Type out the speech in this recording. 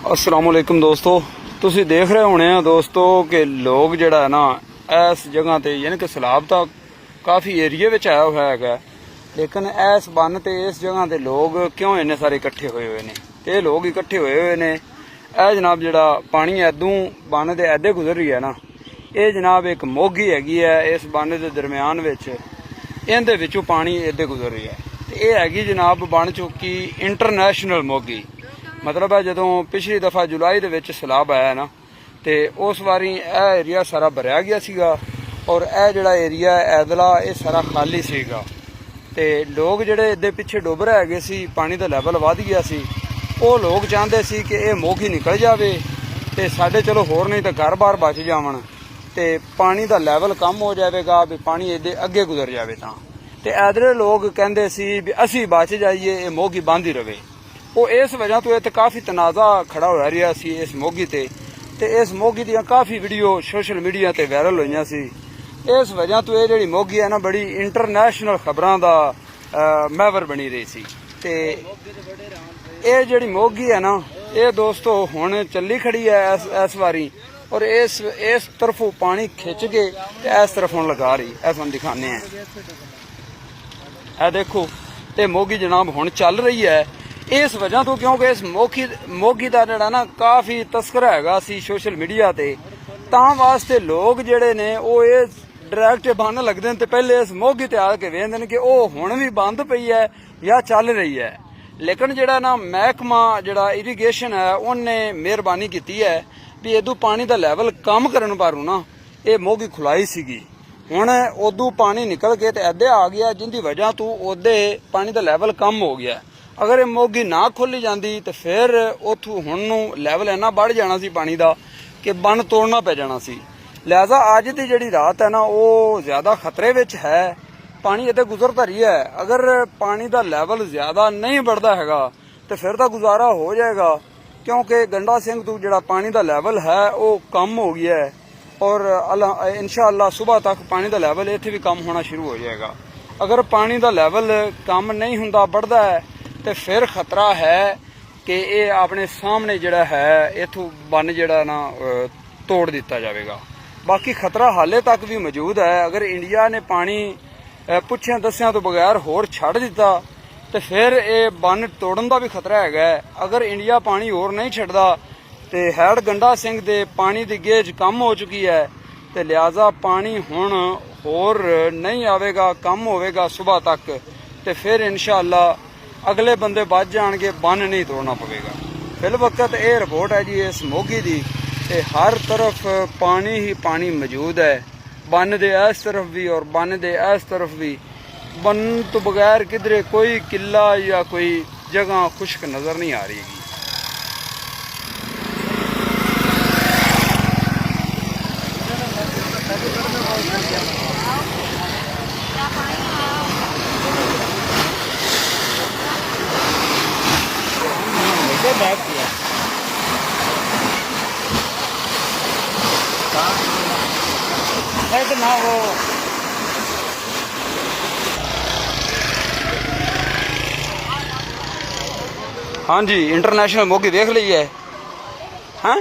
अस्सलामुअलैकुम दोस्तों, तुसी देख रहे होने दोस्तों कि लोग जड़ा है ना इस जगह ते यानी कि सैलाब तो काफ़ी एरिए में आया हुआ है, लेकिन इस बन ते इस जगह ते लोग क्यों इन्ने सारे इकट्ठे हुए ने। ये लोग इकट्ठे हुए ने, यह जनाब जड़ा पानी इदों बन के ऐदे गुजर रही है ना, ये जनाब एक मोगी हैगी है इस बन के दरम्यान इहदे विचों पानी इदे गुजर रही है। ये हैगी जनाब बन चुकी इंटरनेशनल मोगी। मतलब है जदों पिछली दफा जुलाई दे विच सैलाब आया ना, तो उस बारी यह एरिया सारा भरिया गया सीगा और यह जड़ा एरिया ऐदला ये सारा खाली सीगा। ते लोग जड़े इदे पिछे डुब रहे हैगे सी, पानी का लैवल वध गया सी। वो लोग चाहते सी कि यह मोगी निकल जाए तो साढ़े चलो होर नहीं तो घर बार बच जावन, तो पानी का लैवल कम हो जाएगा भी पानी इदे अगे गुजर जाए। तो ऐदले लोग कहते सी भी असी बच जाइए, ये मोगी बंद ही रहे। वो इस वजह तो इत्थे काफ़ी तनाज़ा खड़ा हो रहा सी इस मोगी ते इस मोगी दियां काफ़ी वीडियो सोशल मीडिया ते वायरल हुई सी। इस वजह तो ये जिहड़ी मोगी है ना बड़ी इंटरनेशनल खबरां दा महवर बनी रही सी। ते ये जिहड़ी मोगी है ना, ये दोस्तों हुण चली खड़ी है इस बारी और इस तरफों पानी खिंच के इस तरफ हुण लगा रही। ऐ तुहानूं दिखाने हैं, ए देखो ये मोगी जनाब हुण चल रही है इस वजह तो क्योंकि इस मोगी का जड़ा ना काफ़ी तस्करा हैगा सी सोशल मीडिया ते, तां वास्ते लोग जड़े ने वो ये डायरैक्ट बन लगते हैं तो पहले इस मोगी ते आके वेखदे ने कि वो हुण भी बंद पई है या चल रही है। लेकिन जड़ा ना महकमा जड़ा इरीगेशन है उन्हें मेहरबानी की है भी इदू पानी का लैवल कम करन पारू ना ये मोगी खुलाई सीगी। हुण उदू पानी निकल के ते अद्धे आ गया, जिंदी वजह तो ओदे पानी का लैवल कम हो गया। अगर ये मोगी ना खोली जाती तो फिर उथों हुण लैवल इन्ना बढ़ जाना सी पानी का कि बन तोड़ना पै जाना सी। लिहाजा अज की जिहड़ी रात है ना वो ज़्यादा खतरे विच है, पानी इत्थे गुजरता रही है। अगर पानी का लैवल ज़्यादा नहीं बढ़ता हैगा तो फिर तो गुजारा हो जाएगा, क्योंकि गंडा सिंह तो जिहड़ा पानी का लैवल है वो कम हो गया है और इंशाअल्लाह सुबह तक पानी का लैवल इत्थे भी कम होना शुरू हो जाएगा। अगर पानी का लैवल कम नहीं हुंदा बढ़ता है तो फिर खतरा है कि ये अपने सामने जड़ा है इथों बन जड़ा ना तोड़ दिता जाएगा। बाकी खतरा हाले तक भी मौजूद है। अगर इंडिया ने पानी पुछिया दसिया तो बगैर होर छड़ दिता तो फिर ये बन तोड़न का भी खतरा है। अगर इंडिया पानी होर नहीं छड़दा तो हैड गंडा सिंह दे पानी की गेज कम हो चुकी है, तो लिहाजा पानी हुण होर नहीं आवेगा, कम होवेगा सुबह तक, तो फिर इंशाअल्लाह अगले बंदे बच जाएंगे, बन नहीं तोड़ना पवेगा। फिल वक्त ये रिपोर्ट है जी इस मोगी की, हर तरफ पानी ही पानी मौजूद है, बन दे इस तरफ भी और बन दे इस तरफ भी। बन तो बगैर किधरे कोई किला या कोई जगह खुश्क नज़र नहीं आ रही है। बैक किया तो ना वो हाँ जी इंटरनेशनल मोगी देख ली है। हाँ